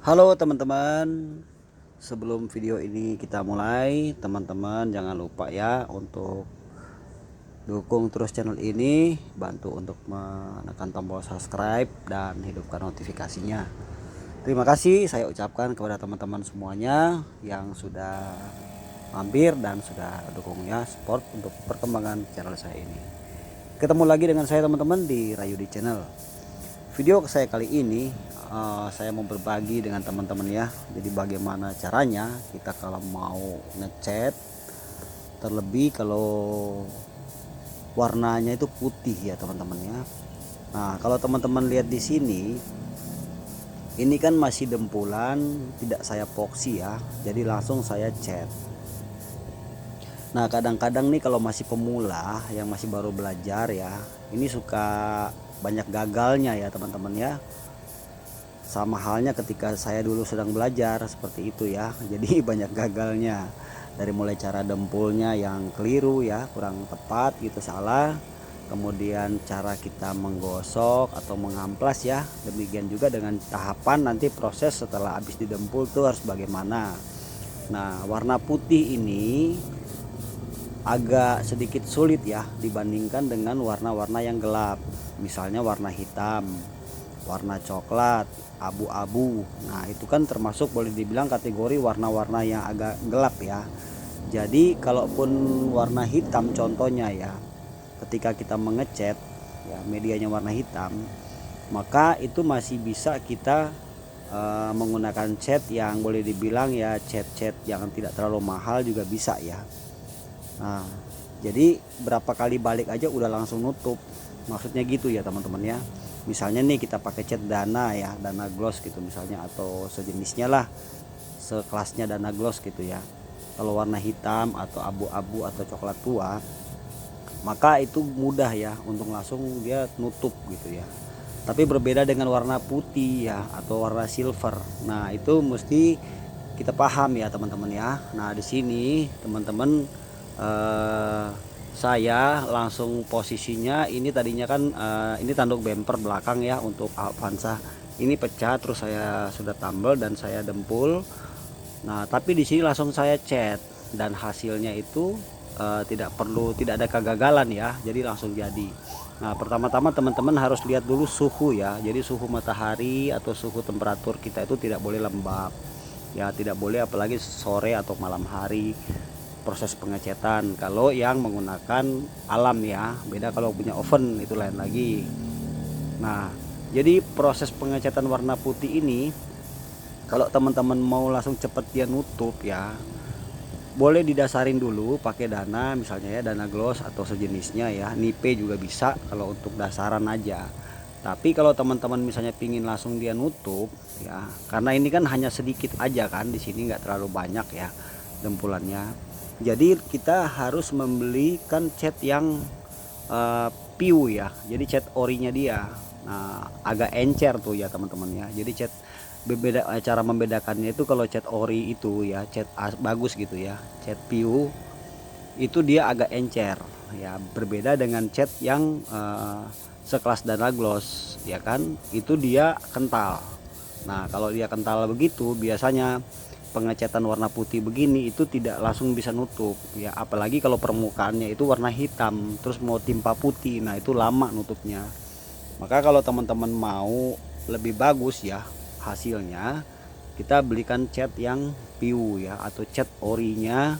Halo teman-teman, sebelum video ini kita mulai, teman-teman jangan lupa ya untuk dukung terus channel ini, bantu untuk menekan tombol subscribe dan hidupkan notifikasinya. Terima kasih saya ucapkan kepada teman-teman semuanya yang sudah mampir dan sudah dukung ya, support untuk perkembangan channel saya ini. Ketemu lagi dengan saya teman-teman di Rayudi Channel. Video saya kali ini saya mau berbagi dengan teman-teman ya. Jadi bagaimana caranya kita kalau mau ngecat, terlebih kalau warnanya itu putih ya teman-teman ya. Nah kalau teman-teman lihat di sini, ini kan masih dempulan, tidak saya epoxy ya. Jadi langsung saya cat. Nah kadang-kadang nih kalau masih pemula yang masih baru belajar ya, ini suka banyak gagalnya ya teman-teman ya. Sama halnya ketika saya dulu sedang belajar seperti itu ya. Jadi banyak gagalnya, dari mulai cara dempulnya yang keliru ya, kurang tepat gitu, salah. Kemudian cara kita menggosok atau mengamplas ya, demikian juga dengan tahapan nanti proses setelah habis didempul tuh harus bagaimana. Nah warna putih ini agak sedikit sulit ya dibandingkan dengan warna-warna yang gelap, misalnya warna hitam, warna coklat, abu-abu. Nah itu kan termasuk boleh dibilang kategori warna-warna yang agak gelap ya. Jadi kalaupun warna hitam contohnya ya, ketika kita mengecat ya, medianya warna hitam, maka itu masih bisa kita menggunakan cat yang boleh dibilang ya cat-cat yang tidak terlalu mahal juga bisa ya. Nah jadi berapa kali balik aja udah langsung nutup, maksudnya gitu ya teman-teman ya. Misalnya nih kita pakai cat Dana ya, Dana gloss gitu misalnya, atau sejenisnya lah, sekelasnya Dana gloss gitu ya. Kalau warna hitam atau abu-abu atau coklat tua, maka itu mudah ya untuk langsung dia nutup gitu ya. Tapi berbeda dengan warna putih ya atau warna silver. Nah itu mesti kita paham ya teman-teman ya. Nah di sini teman-teman saya langsung posisinya ini tadinya kan ini tanduk bumper belakang ya untuk Avanza, ini pecah, terus saya sudah tambal dan saya dempul. Nah tapi di sini langsung saya cat dan hasilnya itu tidak ada kegagalan ya, jadi langsung jadi. Nah pertama-tama teman-teman harus lihat dulu suhu ya, jadi suhu matahari atau suhu temperatur kita itu tidak boleh lembab ya, tidak boleh apalagi sore atau malam hari proses pengecetan kalau yang menggunakan alam ya. Beda kalau punya oven, itu lain lagi. Nah jadi proses pengecetan warna putih ini kalau teman-teman mau langsung cepet dia nutup ya, boleh didasarin dulu pakai Dana misalnya ya, Dana gloss atau sejenisnya ya, Nipe juga bisa kalau untuk dasaran aja. Tapi kalau teman-teman misalnya pingin langsung dia nutup ya, karena ini kan hanya sedikit aja kan, di sini nggak terlalu banyak ya dempulannya. Jadi kita harus membelikan cat yang piu ya, jadi cat orinya dia. Nah agak encer tuh ya teman-teman ya. Jadi cat berbeda, cara membedakannya itu kalau cat ori itu ya cat bagus gitu ya, cat piu itu dia agak encer ya, berbeda dengan cat yang sekelas Dana gloss ya kan, itu dia kental. Nah kalau dia kental begitu biasanya pengecatan warna putih begini itu tidak langsung bisa nutup ya, apalagi kalau permukaannya itu warna hitam terus mau timpa putih, nah itu lama nutupnya. Maka kalau teman-teman mau lebih bagus ya hasilnya, kita belikan cat yang piu ya atau cat orinya,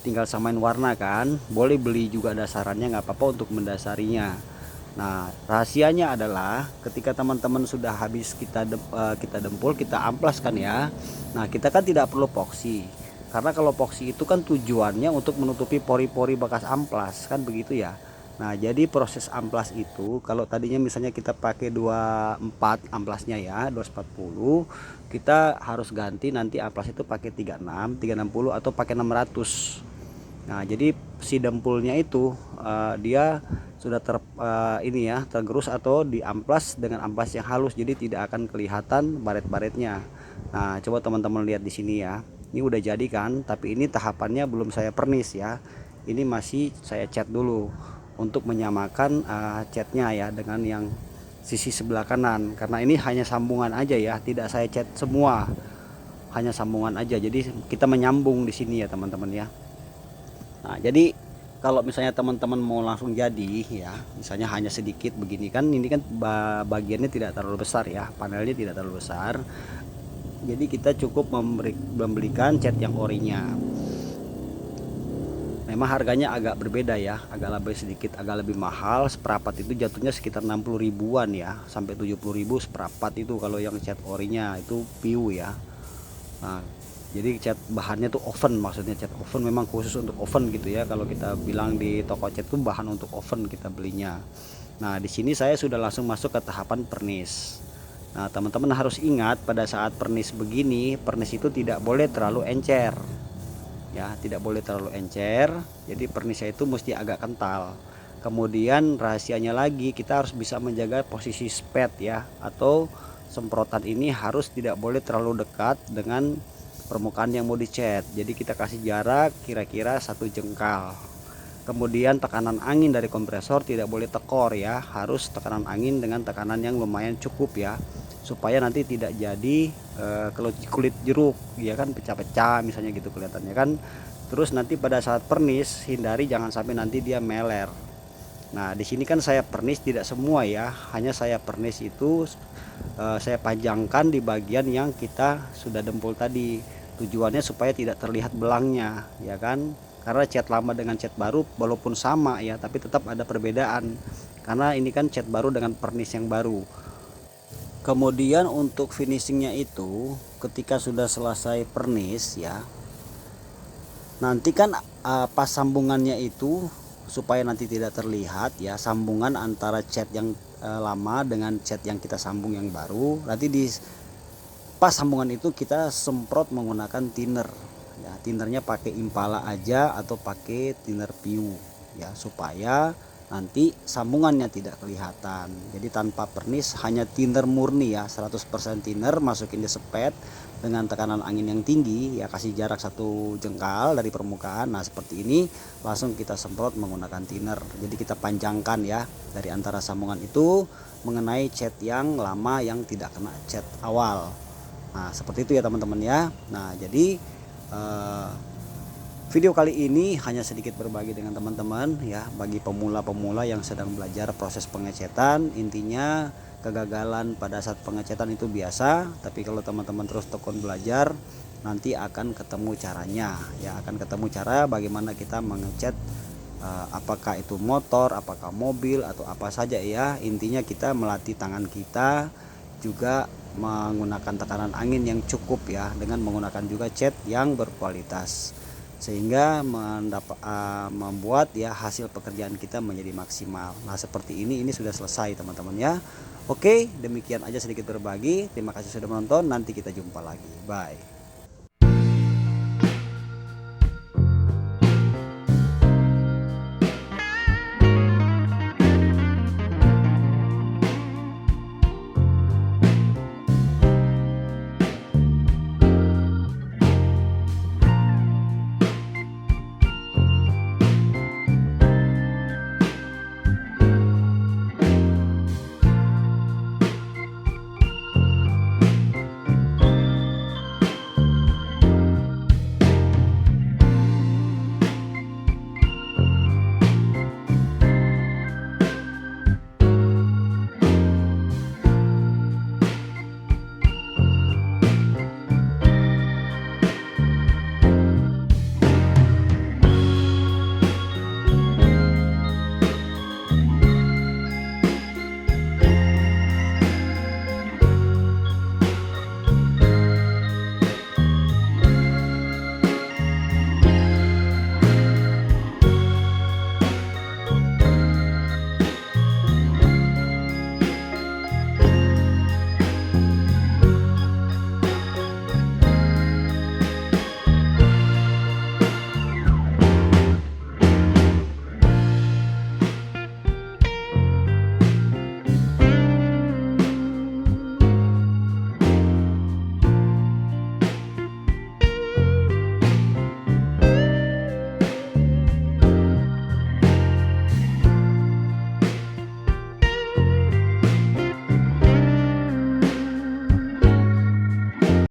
tinggal samain warna kan, boleh beli juga dasarannya nggak apa-apa untuk mendasarinya. Nah rahasianya adalah ketika teman-teman sudah habis kita dempul, kita amplaskan ya. Nah kita kan tidak perlu epoxy, karena kalau epoxy itu kan tujuannya untuk menutupi pori-pori bekas amplas kan begitu ya. Nah jadi proses amplas itu kalau tadinya misalnya kita pakai 24 amplasnya ya 240, kita harus ganti nanti amplas itu pakai 36, 360 atau pakai 600. Nah jadi si dempulnya itu dia sudah ini ya tergerus atau diamplas dengan amplas yang halus, jadi tidak akan kelihatan baret-baretnya. Nah coba teman-teman lihat di sini ya, ini udah jadi kan, tapi ini tahapannya belum saya pernis ya, ini masih saya cat dulu untuk menyamakan catnya ya dengan yang sisi sebelah kanan, karena ini hanya sambungan aja ya, tidak saya cat semua, hanya sambungan aja. Jadi kita menyambung di sini ya teman-teman ya. Nah jadi kalau misalnya teman-teman mau langsung jadi ya, misalnya hanya sedikit begini kan, ini kan bagiannya tidak terlalu besar ya, panelnya tidak terlalu besar, jadi kita cukup membelikan cat yang orinya. Memang harganya agak berbeda ya, agak lebih sedikit, agak lebih mahal. Seperapat itu jatuhnya sekitar 60 ribuan ya, sampai 70 ribu seperapat itu kalau yang cat orinya itu piu ya. Nah jadi cat bahannya tuh oven, maksudnya cat oven, memang khusus untuk oven gitu ya. Kalau kita bilang di toko cat tuh bahan untuk oven kita belinya. Nah di sini saya sudah langsung masuk ke tahapan pernis. Nah teman-teman harus ingat pada saat pernis begini, pernis itu tidak boleh terlalu encer ya, tidak boleh terlalu encer. Jadi pernisnya itu mesti agak kental. Kemudian rahasianya lagi, kita harus bisa menjaga posisi spet ya, atau semprotan ini harus tidak boleh terlalu dekat dengan permukaan yang mau dicat. Jadi kita kasih jarak kira-kira 1 jengkal. Kemudian tekanan angin dari kompresor tidak boleh tekor ya, harus tekanan angin dengan tekanan yang lumayan cukup ya, supaya nanti tidak jadi kulit jeruk ya kan, pecah-pecah misalnya gitu kelihatannya kan. Terus nanti pada saat pernis hindari jangan sampai nanti dia meler. Nah di sini kan saya pernis tidak semua ya, hanya saya pernis itu saya panjangkan di bagian yang kita sudah dempul tadi, tujuannya supaya tidak terlihat belangnya ya kan, karena cat lama dengan cat baru walaupun sama ya, tapi tetap ada perbedaan karena ini kan cat baru dengan pernis yang baru. Kemudian untuk finishingnya itu ketika sudah selesai pernis ya, nanti kan pas sambungannya itu supaya nanti tidak terlihat ya, sambungan antara cat yang lama dengan cat yang kita sambung yang baru, nanti di pas sambungan itu kita semprot menggunakan thinner ya, thinnernya pakai Impala aja atau pakai thinner piu ya, supaya nanti sambungannya tidak kelihatan. Jadi tanpa pernis, hanya thinner murni ya, 100% thinner, masukin di sepet dengan tekanan angin yang tinggi ya, kasih jarak 1 jengkal dari permukaan. Nah seperti ini langsung kita semprot menggunakan thinner. Jadi kita panjangkan ya dari antara sambungan itu mengenai cat yang lama yang tidak kena cat awal. Nah seperti itu ya teman-teman ya. Nah jadi video kali ini hanya sedikit berbagi dengan teman-teman ya, bagi pemula-pemula yang sedang belajar proses pengecetan. Intinya kegagalan pada saat pengecetan itu biasa, tapi kalau teman-teman terus tekun belajar nanti akan ketemu caranya ya, akan ketemu cara bagaimana kita mengecat apakah itu motor, apakah mobil, atau apa saja ya. Intinya kita melatih tangan kita, juga menggunakan tekanan angin yang cukup ya, dengan menggunakan juga cat yang berkualitas, sehingga membuat ya hasil pekerjaan kita menjadi maksimal. Nah seperti ini sudah selesai teman-teman ya. Oke, demikian aja sedikit berbagi. Terima kasih sudah menonton, nanti kita jumpa lagi, bye.